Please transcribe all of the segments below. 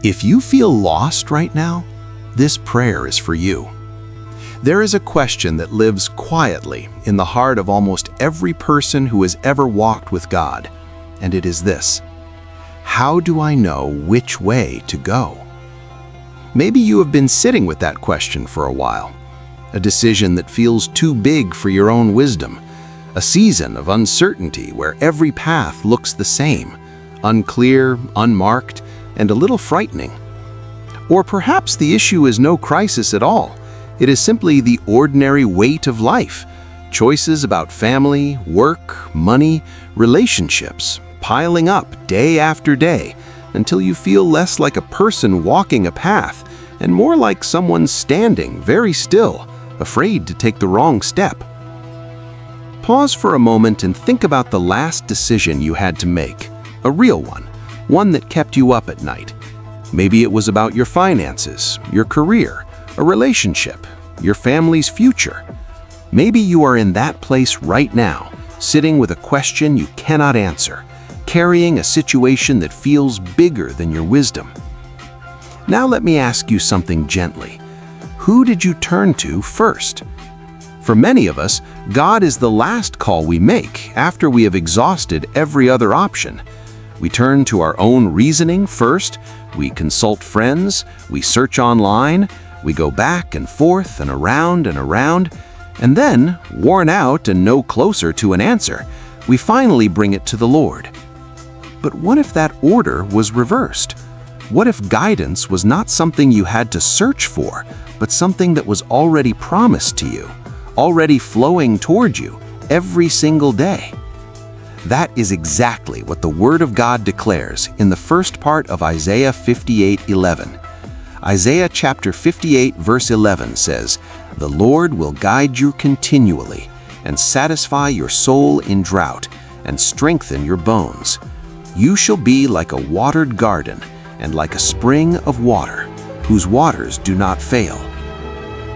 If you feel lost right now, this prayer is for you. There is a question that lives quietly in the heart of almost every person who has ever walked with God, and it is this: how do I know which way to go? Maybe you have been sitting with that question for a while, a decision that feels too big for your own wisdom, a season of uncertainty where every path looks the same, unclear, unmarked, and a little frightening. Or perhaps the issue is no crisis at all. It is simply the ordinary weight of life, choices about family, work, money, relationships, piling up day after day until you feel less like a person walking a path and more like someone standing very still, afraid to take the wrong step. Pause for a moment and think about the last decision you had to make, a real one that kept you up at night. Maybe it was about your finances, your career, a relationship, your family's future. Maybe you are in that place right now, sitting with a question you cannot answer, carrying a situation that feels bigger than your wisdom. Now let me ask you something gently. Who did you turn to first? For many of us, God is the last call we make after we have exhausted every other option. We turn to our own reasoning first, we consult friends, we search online, we go back and forth and around, and then, worn out and no closer to an answer, we finally bring it to the Lord. But what if that order was reversed? What if guidance was not something you had to search for, but something that was already promised to you, already flowing toward you every single day? That is exactly what the Word of God declares in the first part of Isaiah 58:11. Isaiah chapter 58 verse 11 says, "The Lord will guide you continually and satisfy your soul in drought and strengthen your bones. You shall be like a watered garden and like a spring of water, whose waters do not fail."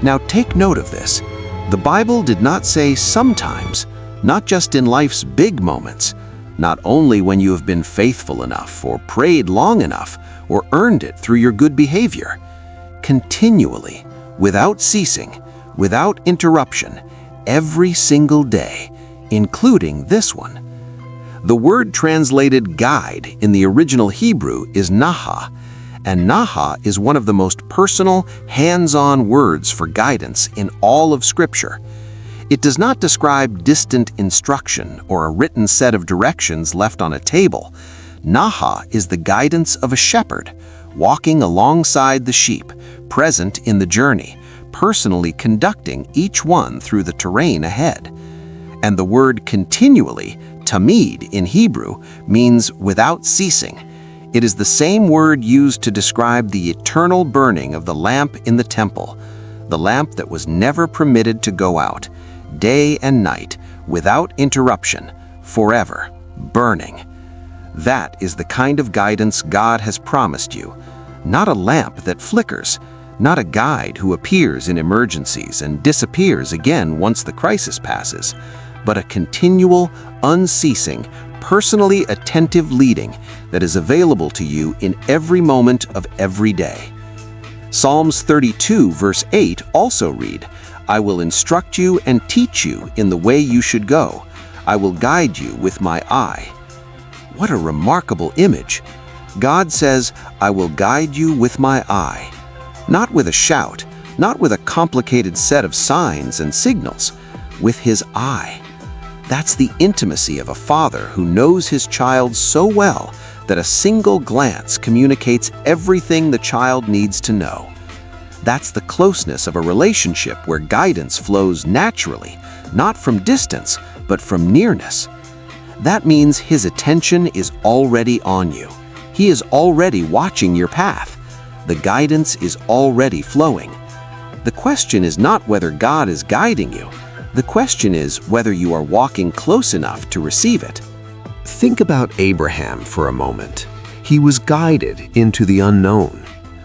Now take note of this. The Bible did not say sometimes, not just in life's big moments, not only when you have been faithful enough or prayed long enough or earned it through your good behavior. Continually, without ceasing, without interruption, every single day, including this one. The word translated guide in the original Hebrew is naha, and naha is one of the most personal, hands-on words for guidance in all of Scripture. It does not describe distant instruction or a written set of directions left on a table. Naha is the guidance of a shepherd, walking alongside the sheep, present in the journey, personally conducting each one through the terrain ahead. And the word continually, tamid in Hebrew, means without ceasing. It is the same word used to describe the eternal burning of the lamp in the temple, the lamp that was never permitted to go out, day and night, without interruption, forever, burning. That is the kind of guidance God has promised you, not a lamp that flickers, not a guide who appears in emergencies and disappears again once the crisis passes, but a continual, unceasing, personally attentive leading that is available to you in every moment of every day. Psalms 32 verse 8 also read, "I will instruct you and teach you in the way you should go. I will guide you with my eye." What a remarkable image. God says, "I will guide you with my eye." Not with a shout, not with a complicated set of signs and signals, with his eye. That's the intimacy of a father who knows his child so well that a single glance communicates everything the child needs to know. That's the closeness of a relationship where guidance flows naturally, not from distance, but from nearness. That means his attention is already on you. He is already watching your path. The guidance is already flowing. The question is not whether God is guiding you. The question is whether you are walking close enough to receive it. Think about Abraham for a moment. He was guided into the unknown.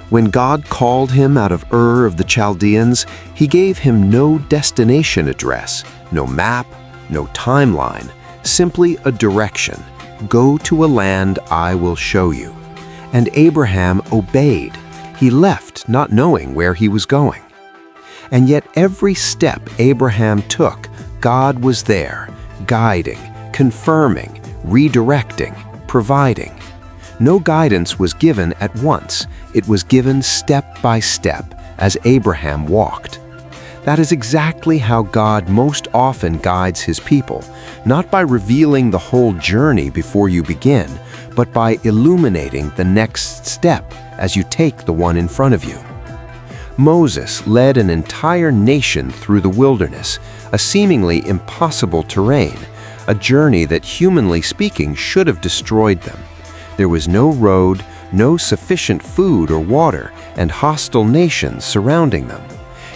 When God called him out of Ur of the Chaldeans, he gave him no destination address, no map, no timeline, simply a direction. Go to a land I will show you. And Abraham obeyed. He left, not knowing where he was going. And yet every step Abraham took, God was there, guiding, confirming, redirecting, providing. No guidance was given at once. It was given step by step as Abraham walked. That is exactly how God most often guides his people, not by revealing the whole journey before you begin, but by illuminating the next step as you take the one in front of you. Moses led an entire nation through the wilderness, a seemingly impossible terrain, a journey that, humanly speaking, should have destroyed them. There was no road, no sufficient food or water, and hostile nations surrounding them.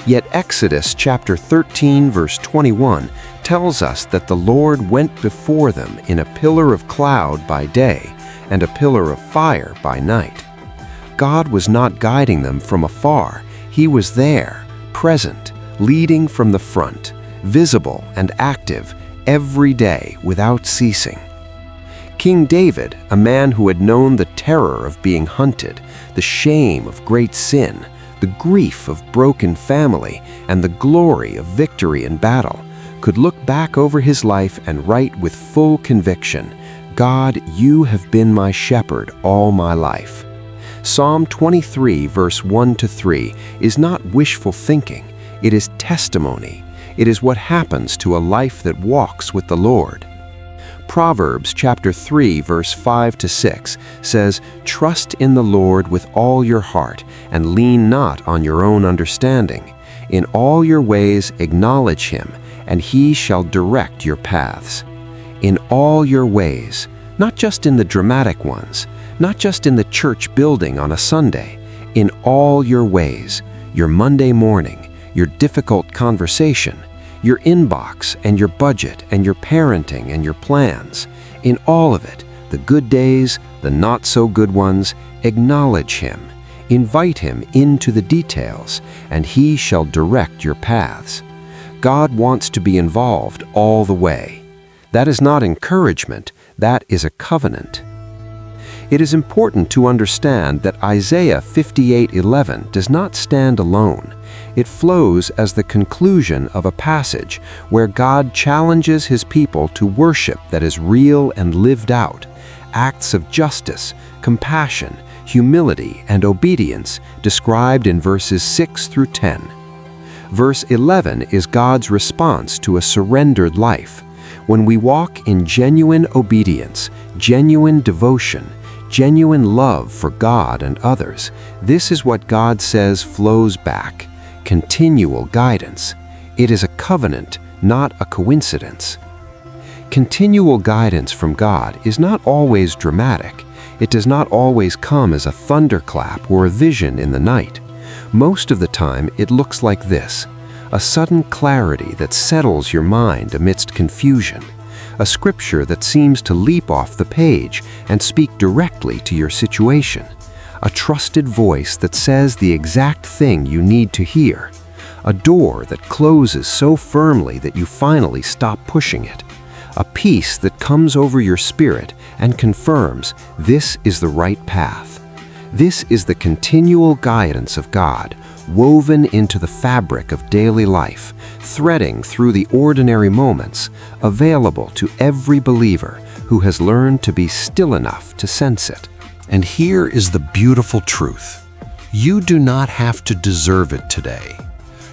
Yet Exodus chapter 13 verse 21 tells us that the Lord went before them in a pillar of cloud by day and a pillar of fire by night. God was not guiding them from afar. He was there, present, leading from the front, visible and active every day without ceasing. King David, a man who had known the terror of being hunted, the shame of great sin, the grief of broken family, and the glory of victory in battle, could look back over his life and write with full conviction, "God, you have been my shepherd all my life." Psalm 23 verse 1-3 is not wishful thinking, it is testimony. It is what happens to a life that walks with the Lord. Proverbs chapter 3 verse 5-6 says, "Trust in the Lord with all your heart, and lean not on your own understanding. In all your ways acknowledge him, and he shall direct your paths." In all your ways, not just in the dramatic ones, not just in the church building on a Sunday, in all your ways, your Monday morning, your difficult conversation, your inbox and your budget and your parenting and your plans, in all of it, the good days, the not so good ones, acknowledge him. Invite him into the details, and he shall direct your paths. God wants to be involved all the way. That is not encouragement, that is a covenant. It is important to understand that Isaiah 58:11 does not stand alone. It flows as the conclusion of a passage where God challenges his people to worship that is real and lived out, acts of justice, compassion, humility, and obedience described in verses 6-10. Verse 11 is God's response to a surrendered life. When we walk in genuine obedience, genuine devotion, genuine love for God and others, this is what God says flows back. Continual guidance. It is a covenant, not a coincidence. Continual guidance from God is not always dramatic. It does not always come as a thunderclap or a vision in the night. Most of the time, it looks like this: a sudden clarity that settles your mind amidst confusion, a scripture that seems to leap off the page and speak directly to your situation, a trusted voice that says the exact thing you need to hear, a door that closes so firmly that you finally stop pushing it, a peace that comes over your spirit and confirms this is the right path. This is the continual guidance of God, woven into the fabric of daily life, threading through the ordinary moments, available to every believer who has learned to be still enough to sense it. And here is the beautiful truth. You do not have to deserve it today.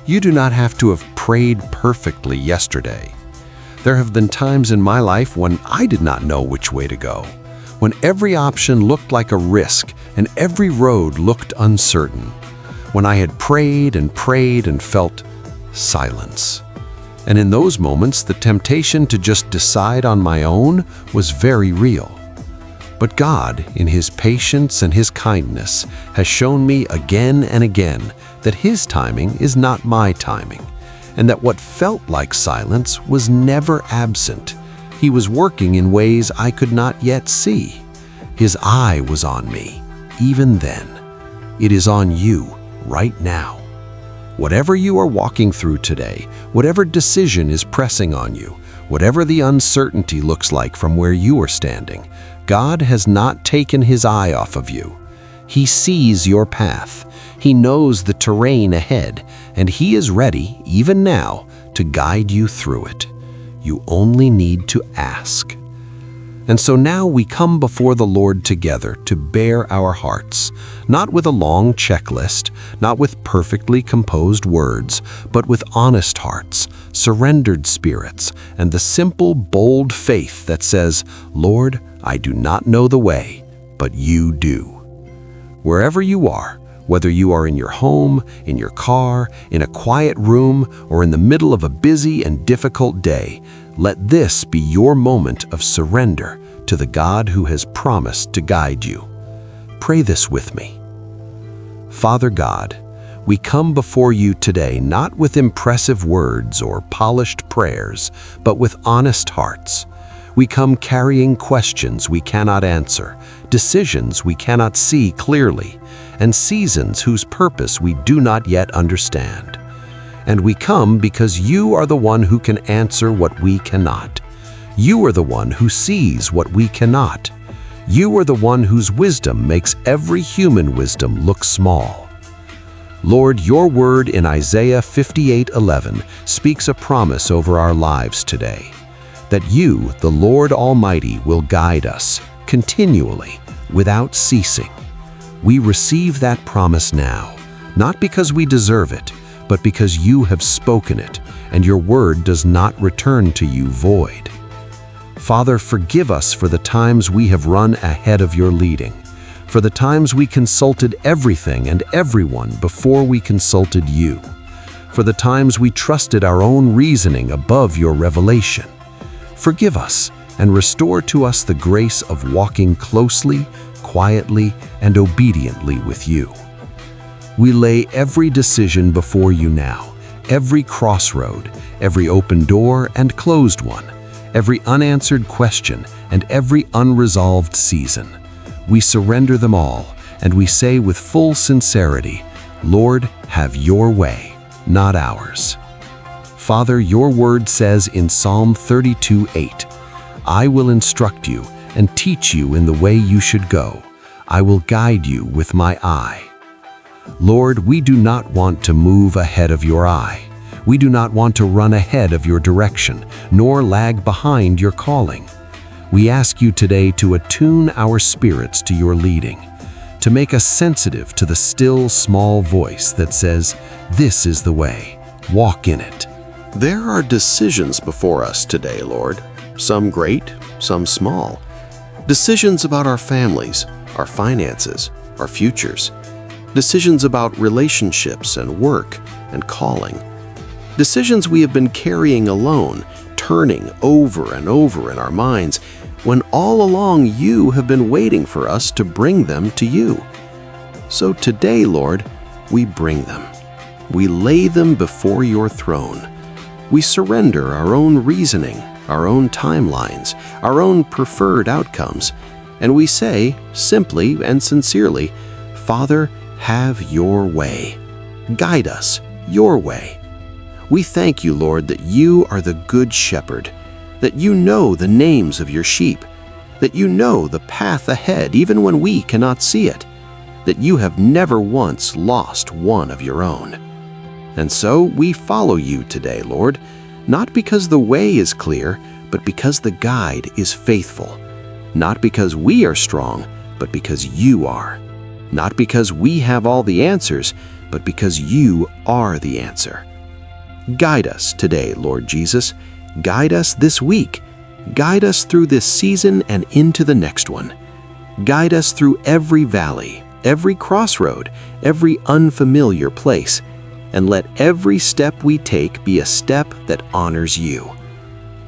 You do not have to have prayed perfectly yesterday. There have been times in my life when I did not know which way to go, when every option looked like a risk and every road looked uncertain, when I had prayed and felt silence. And in those moments, the temptation to just decide on my own was very real. But God, in his patience and his kindness, has shown me again and again that his timing is not my timing, and that what felt like silence was never absent. He was working in ways I could not yet see. His eye was on me, even then. It is on you right now. Whatever you are walking through today, whatever decision is pressing on you, whatever the uncertainty looks like from where you are standing, God has not taken his eye off of you. He sees your path. He knows the terrain ahead, and He is ready, even now, to guide you through it. You only need to ask. And so now we come before the Lord together to bare our hearts, not with a long checklist, not with perfectly composed words, but with honest hearts, surrendered spirits, and the simple, bold faith that says, "Lord, I do not know the way, but you do." Wherever you are, whether you are in your home, in your car, in a quiet room, or in the middle of a busy and difficult day, let this be your moment of surrender to the God who has promised to guide you. Pray this with me. Father God, we come before you today not with impressive words or polished prayers, but with honest hearts. We come carrying questions we cannot answer, decisions we cannot see clearly, and seasons whose purpose we do not yet understand. And we come because you are the one who can answer what we cannot. You are the one who sees what we cannot. You are the one whose wisdom makes every human wisdom look small. Lord, your word in Isaiah 58:11 speaks a promise over our lives today, that you, the Lord Almighty, will guide us continually, without ceasing. We receive that promise now, not because we deserve it, but because you have spoken it, and your word does not return to you void. Father, forgive us for the times we have run ahead of your leading, for the times we consulted everything and everyone before we consulted you, for the times we trusted our own reasoning above your revelation. Forgive us and restore to us the grace of walking closely, quietly, and obediently with you. We lay every decision before you now, every crossroad, every open door and closed one, every unanswered question and every unresolved season. We surrender them all, and we say with full sincerity, Lord, have your way, not ours. Father, your word says in Psalm 32:8, I will instruct you and teach you in the way you should go. I will guide you with my eye. Lord, we do not want to move ahead of your eye. We do not want to run ahead of your direction, nor lag behind your calling. We ask you today to attune our spirits to your leading, to make us sensitive to the still, small voice that says, this is the way, walk in it. There are decisions before us today, Lord, some great, some small. Decisions about our families, our finances, our futures. Decisions about relationships and work and calling. Decisions we have been carrying alone, turning over and over in our minds, when all along you have been waiting for us to bring them to you. So today, Lord, we bring them. We lay them before your throne. We surrender our own reasoning, our own timelines, our own preferred outcomes, and we say, simply and sincerely, Father, have your way. Guide us your way. We thank you, Lord, that you are the good shepherd, that you know the names of your sheep, that you know the path ahead even when we cannot see it, that you have never once lost one of your own. And so we follow you today, Lord, not because the way is clear, but because the guide is faithful, not because we are strong, but because you are, not because we have all the answers, but because you are the answer. Guide us today, Lord Jesus. Guide us this week. Guide us through this season and into the next one. Guide us through every valley, every crossroad, every unfamiliar place, and let every step we take be a step that honors you.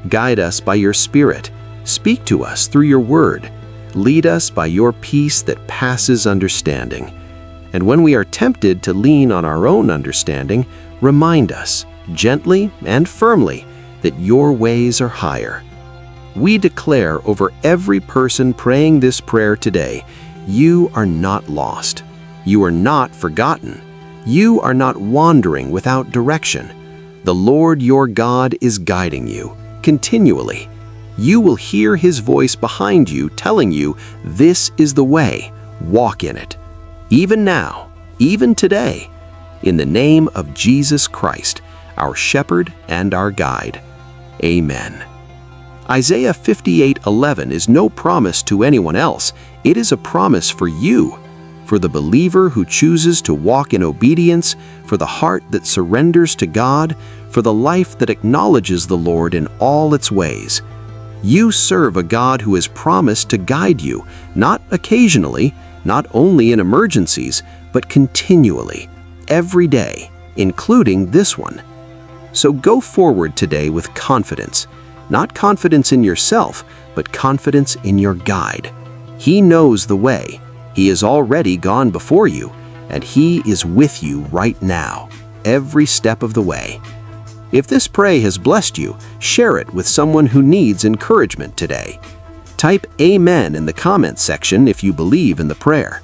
Guide us by your Spirit. Speak to us through your word. Lead us by your peace that passes understanding. And when we are tempted to lean on our own understanding, remind us, gently and firmly, that your ways are higher. We declare over every person praying this prayer today, you are not lost. You are not forgotten. You are not wandering without direction. The Lord your God is guiding you continually. You will hear his voice behind you telling you, this is the way, walk in it. even now, even today, in the name of Jesus Christ, our shepherd and our guide. Amen. Isaiah 58:11 is no promise to anyone else. It is a promise for you, for the believer who chooses to walk in obedience, for the heart that surrenders to God, for the life that acknowledges the Lord in all its ways. You serve a God who has promised to guide you, not occasionally, not only in emergencies, but continually, every day, including this one. So go forward today with confidence, not confidence in yourself, but confidence in your guide. He knows the way. He has already gone before you, and He is with you right now, every step of the way. If this prayer has blessed you, share it with someone who needs encouragement today. Type Amen in the comments section if you believe in the prayer.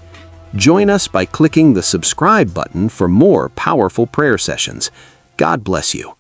Join us by clicking the subscribe button for more powerful prayer sessions. God bless you.